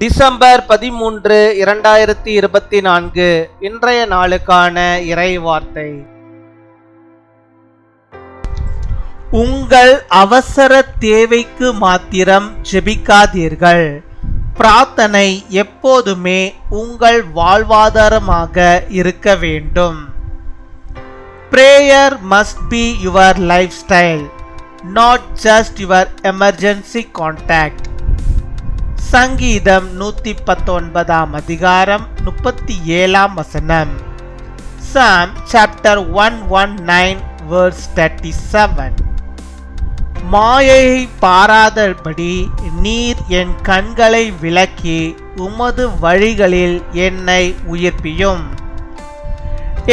December 13, 2024 இன்றைய நாளுக்கான இறை வார்த்தை. உங்கள் அவசர தேவைக்கு மாத்திரம் ஜெபிக்காதீர்கள். பிரார்த்தனை எப்போதுமே உங்கள் வாழ்வாதாரமாக இருக்க வேண்டும். Prayer must be your lifestyle, not just your emergency contact. சங்கீதம் 119 அதிகாரம் 37 வசனம். Psalm chapter 119 verse 37. மாயையை பாராதபடி நீர் என் கண்களை விலக்கி உமது வழிகளில் என்னை உயிர்ப்பியும்.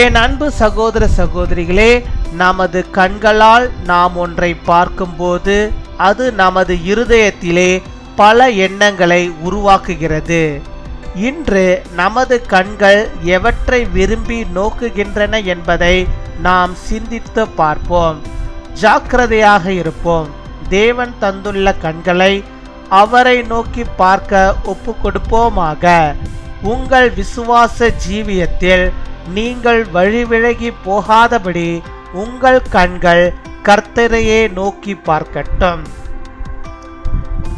என் அன்பு சகோதர சகோதரிகளே, நமது கண்களால் நாம் ஒன்றை பார்க்கும்போது அது நமது இருதயத்திலே பல எண்ணங்களை உருவாக்குகிறது. இன்று நமது கண்கள் எவற்றை விரும்பி நோக்குகின்றன என்பதை நாம் சிந்தித்து பார்ப்போம். ஜாக்கிரதையாக இருப்போம். தேவன் தந்துள்ள கண்களை அவரை நோக்கி பார்க்க ஒப்பு கொடுப்போமாக. உங்கள் விசுவாச ஜீவியத்தில் நீங்கள் வழிவிலகி போகாதபடி உங்கள் கண்கள் கர்த்தரையே நோக்கி பார்க்கட்டும்.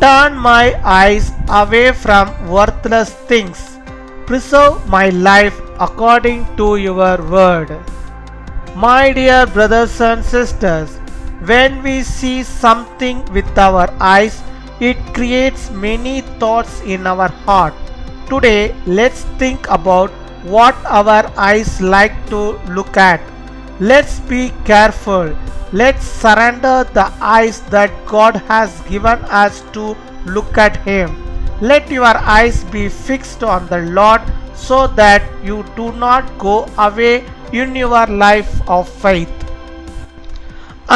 Turn my eyes away from worthless things. Preserve my life according to your word. My dear brothers and sisters, when we see something with our eyes, it creates many thoughts in our heart. Today, let's think about what our eyes like to look at. Let's be careful. Let's surrender the eyes that God has given us to look at Him. Let your eyes be fixed on the Lord so that you do not go away in your life of faith.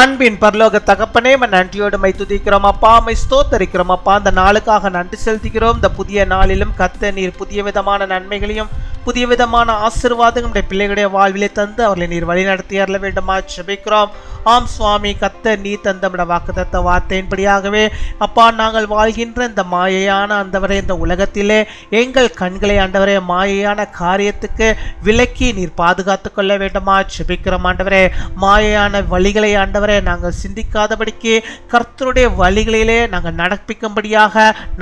அன்பின் பரலோக தகப்பனே, நன்றியோடு my துதிக்கிறோம் அப்பா, my ஸ்தோத்தரிக்கிறோம் அப்பா. அந்த நாளுக்காக நன்றி செலுத்துகிறோம். இந்த புதிய நாளிலும் கர்த்தர் நீர் புதிய விதமான நன்மைகளையும் புதிய விதமான ஆசீர்வாதங்களுடைய பிள்ளைகளுடைய வாழ்விலே தந்து அவர்களை நீர் வழி நடத்தி அருள வேண்டுமா ஜெபிக்கிறோம். ஆம் சுவாமி, கர்த்தர் நீர் தந்த வாக்குத்தத்த வார்த்தையின்படியாகவே அப்பா, நாங்கள் வாழ்கின்ற இந்த மாயையான ஆண்டவரே, இந்த உலகத்திலே எங்கள் கண்களை ஆண்டவரே மாயையான காரியத்துக்கு விலக்கி நீர் பாதுகாத்து கொள்ள வேண்டுமா ஜெபிக்கிறோம் ஆண்டவரே. மாயையான வழிகளை ஆண்டவரே நாங்கள் சிந்திக்காதபடிக்கு கர்த்தருடைய வழிகளிலே நாங்கள்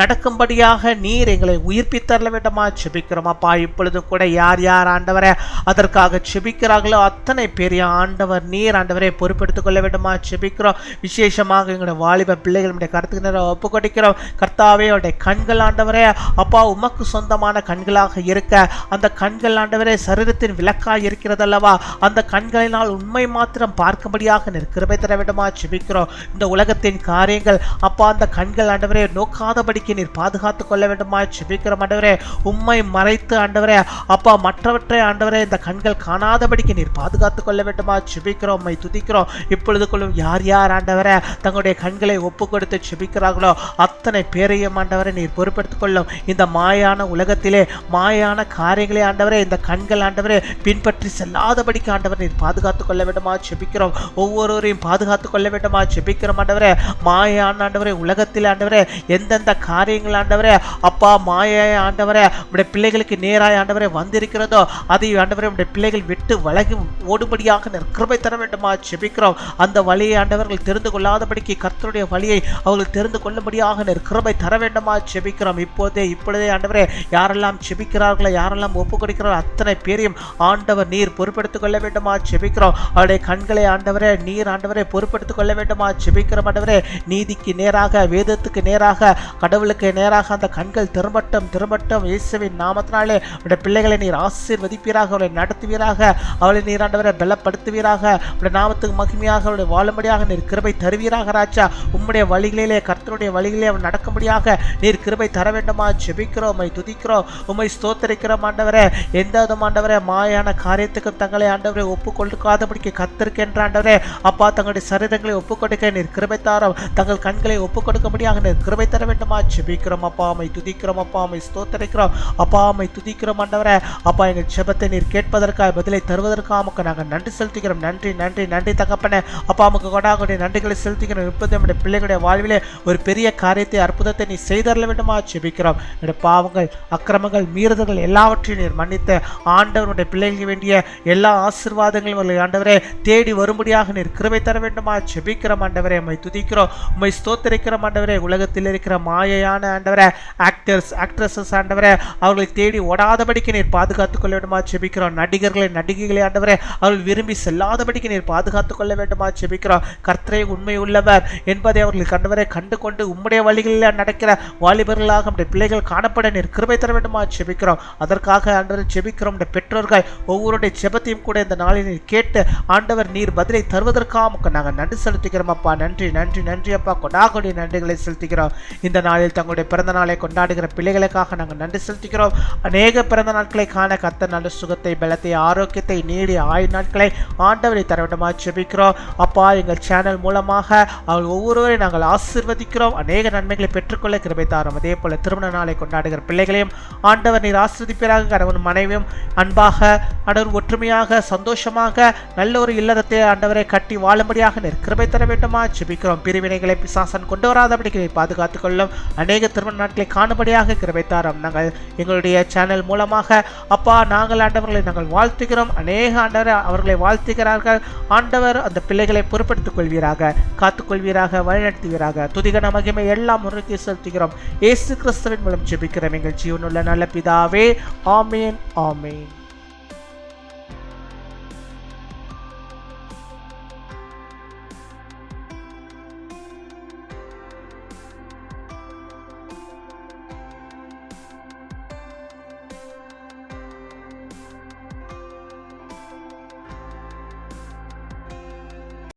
நடக்கும்படியாக நீர் எங்களை உயிர்ப்பித்தரல வேண்டுமா ஜெபிக்கிறோம் அப்பா. இப்பொழுதும் கூட யார் யார் ஆண்டவரே அதற்காக ஜெபிக்கிறார்களோ அத்தனை பெரிய ஆண்டவர் நீர் ஆண்டவரே பொறுப்பெடுத்துக் கொள்ள வேண்டுமா ஜெபிக்கிறோம். விசேஷமாக எங்களுடைய வாலிப பிள்ளைகளுடைய கருத்துக்கு ஒப்பு கொடுக்கிறோம். கர்த்தாவே, அவருடைய கண்கள் ஆண்டவரே அப்பா உமக்கு சொந்தமான கண்களாக இருக்க, அந்த கண்கள் ஆண்டவரே சரீரத்தின் விளக்காய் இருக்கிறது அல்லவா, அந்த கண்களினால் உண்மை மாத்திரம் பார்க்கும்படியாக கிருபை தர வேண்டுமா ஜெபிக்கிறோம். இந்த உலகத்தின் காரியங்கள் அப்பா அந்த கண்கள் ஆண்டவரே நோக்காதபடிக்கு நீர் பாதுகாத்துக் கொள்ள வேண்டுமா ஜெபிக்கிறோம் ஆண்டவரே. உம்மை மறைத்து ஆண்டவரே அப்பா மற்றவற்றை ஆண்டவரே இந்த கண்கள் காணாதபடிக்கு நீர் பாதுகாத்துக் கொள்ள வேண்டுமா ஜெபிக்கிறோம். உம்மை துதிக்கிறோம். இப்பொழுது கொள்ளும் யார் யார் ஆண்டவரே தங்களுடைய கண்களை ஒப்பு கொடுத்து ஜெபிக்கிறார்களோ அத்தனை பேரையும் ஆண்டவரை நீர் பொறுப்பெடுத்துக் கொள்ளும். இந்த மாயான உலகத்திலே மாயான காரியங்களை ஆண்டவரே இந்த கண்கள் ஆண்டவரே பின்பற்றி செல்லாதபடிக்கு ஆண்டவர் நீர் பாதுகாத்துக் கொள்ள வேண்டுமா ஜெபிக்கிறோம். ஒவ்வொருவரையும் பாதுகாத்துக் கொள்ள வேண்டுமா ஜெபிக்கிறோம் ஆண்டவரே. மாயான ஆண்டவரே உலகத்தில் ஆண்டவரே எந்தெந்த காரியங்கள் ஆண்டவரே அப்பா மாய ஆண்டவரே உடைய பிள்ளைகளுக்கு நேராய் ஆண்டவரே வந்திருக்கிறதோ அதை ஆண்டவரே உடைய பிள்ளைகள் விட்டு விலகி ஓடும்படியாக கிருபை தர வேண்டுமா ஜெபிக்கிறோம். அந்த வழியை ஆண்டவர்கள் தெரிந்து கொள்ளாதபடிக்கு கர்த்தருடைய வழியை அவர்கள் தெரிந்து கொள்ளும்படியாக கிருபை தர வேண்டுமா ஜெபிக்கிறோம். இப்பொழுதே ஆண்டவரே யாரெல்லாம் ஜெபிக்கிறார்களோ யாரெல்லாம் ஒப்பு கொடுக்கிறாரோ அத்தனை பேரையும் ஆண்டவர் நீர் பொறுப்பெடுத்துக் கொள்ள வேண்டுமா ஜெபிக்கிறோம். அவருடைய கண்களை ஆண்டவரே நீர் ஆண்டவரை பொறுப்பெடுத்துக் கொள்ள வேண்டுமா ஜெபிக்கிறோம் ஆண்டவரே. நீதிக்கு நேராக வேதத்துக்கு நேராக கடவுளுக்கு நேராக அந்த கண்கள் திரும்பட்டும் இயேசுவின் நாமத்தினாலே உடைய பிள்ளைகளை நீர் ஆசீர்வதிப்பீராக, அவளை நடத்துவீராக, அவளை நீர் ஆண்டவரை பலப்படுத்துவீராக, உடைய நாமத்துக்கு மகிமையாக அவளை வாழும்படியாக நீர் கிருபை தருவீராக ராஜா. உம்முடைய வழிகளிலே கர்த்தருடைய வழிகளிலே அவள் நடக்கும்படியாக நீர் கிருபை தர வேண்டுமா ஜெபிக்கிறோம். உம்மை துதிக்கிறோம், உம்மை ஸ்தோத்தரிக்கிறோம் ஆண்டவரே. எந்த ஆண்டவரே மாயான காரியத்துக்கும் தங்களை ஆண்டவரை ஒப்பு கொடுக்காதபடிக்கு கர்த்தருக்கு என்ற ஆண்டவரே அப்பா தங்களுடைய சரீரங்களை ஒப்புக் கொடுக்க நீர் கிருபை தாரும். தங்கள் கண்களை ஒப்புக் கொடுக்கும்படியாக நீர் கிருபை தர வேண்டுமா ஜெபிக்கிறோம் அப்பா. உம்மை துதிக்கிறோம் அப்பா. உம்மை ஸ்தோத்திரிக்கிறோம் அப்பா. உம்மை துதிக்கிறோம் ஆண்டவரே. அப்பா, எங்கள் ஜெபத்தை நீர் கேட்பதற்காக பதிலை தருவதற்காக உமக்கு நாங்கள் நன்றி செலுத்துகிறோம். நன்றி நன்றி நன்றி தகப்பனே. அப்பா, உமக்கு கொடாக்கூடிய நன்றிகளை செலுத்துகிறோம். இப்போது நம்முடைய பிள்ளைகளுடைய வாழ்விலே ஒரு பெரிய காரியத்தை அற்புதத்தை நீ செய்தரல வேண்டுமா ஜெபிக்கிறோம். என்னுடைய பாவங்கள் அக்கிரமங்கள் மீறுதல்கள் எல்லாவற்றையும் நீர் மன்னித்து ஆண்டவருடைய பிள்ளைகளுக்கு வேண்டிய எல்லா ஆசீர்வாதங்களும் ஆண்டவரே தேடி வரும்படியாக நீர் கிருபை தர வேண்டுமா ஜெபிக்கிறோம் ஆண்டவரே. உம்மை துதிக்கிறோம், உம்மை ஸ்தோத்திரிக்கிறோம் ஆண்டவரே. உலகத்தில் இருக்கிற மாயையான ஆண்டவரே ஆக்டர்ஸ் ஆக்ட்ரஸஸ் ஆண்டவரே அவர்களை தேடி ஓடாதபடிக்கு நீர் பாதுகாத்துக் கொள்ள வேண்டுமா ஜெபிக்கிறோம். நடிகர்களை நடிகைகளை ஆண்டவரே அவர்கள் விரும்பி செல்லாதபடிக்கு நீர் பாதுகாத்துக் கொள்ள வேண்டுமா ஜெபிக்கிறோம். கர்த்தரே உண்மை உள்ளவர் என்பதை அவர்கள் கண்டவரை கண்டு கொண்டு உம்முடைய வழிகளில் நடக்கிற வாலிபர்களாக நம்முடைய பிள்ளைகள் காணப்பட நீர் கிருபை தர வேண்டுமா ஜெபிக்கிறோம். அதற்காக ஆண்டவர் ஜெபிக்கிறோம். பெற்றோர்கள் ஒவ்வொருடைய ஜெபத்தையும் கூட இந்த நாளில் நீர் கேட்டு ஆண்டவர் நீர் பதிலை தருவதற்காக நாங்கள் நன்றி செலுத்துகிறோம் அப்பா. நன்றி நன்றி நன்றி அப்பா. கொடாகொடி நன்றிகளை செலுத்துகிறோம். இந்த நாளில் தங்களுடைய பிறந்த நாளை கொண்டாடுகிற பிள்ளைகளுக்காக நாங்கள் நன்றி செலுத்துகிறோம். அநேக பிறந்த நாட்களை காண கர்த்தர் நல்ல சுகத்தை பலத்தை ஆரோக்கியத்தை நீடிய ஆயுள் நாட்களை ஆண்டவரை தர வேண்டுமா ஜெபிக்கிறோம் அப்பா. எங்கள் சேனல் மூலமாக அவர்கள் ஒவ்வொருவரையும் நாங்கள் ஆசீர்வதிக்கிறோம். அநேக நன்மைகளை பெற்றுக்கொள்ள கிருபை தாரும். அதே போல திருமண நாளை கொண்டாடுகிற பிள்ளைகளையும் ஆண்டவர் நீர் ஆசீர்வதிப்பீராக. கணவன் மனைவியும் அன்பாக ஆண்டவர் ஒற்றுமையாக சந்தோஷமாக நல்ல ஒரு இல்லறத்தை ஆண்டவரை கட்டி வாழும்படியாக நீர் கிருபை தர வேண்டுமா ஜெபிக்கிறோம். பிரிவினைகளை பிசாசன் கொண்டு வராதபடிக்கு நீர் பாதுகாத்துக் கொள்ளும். அநேக திருமண நாட்களை காணும்படியாக கிருபை தாரும். நாங்கள் எங்களுடைய சேனல் மூலமாக அப்பா நாங்கள் ஆண்டவர்களை நாங்கள் வாழ்த்துகிறோம். அநேக ஆண்டவர் அவர்களை வாழ்த்துகிறார்கள். ஆண்டவர் அந்த பிள்ளைகளை பொறுப்படுத்திக் கொள்வீராக, காத்துக்கொள்வீராக, வழிநடத்துவீராக. துதிகன மகிமை எல்லாம் முறைக்கு செலுத்துகிறோம். இயேசு கிறிஸ்துவின் மூலம் ஜெபிக்கிறோம் எங்கள் ஜீவனுள்ள நல்ல பிதாவே. ஆமேன் ஆமேன்.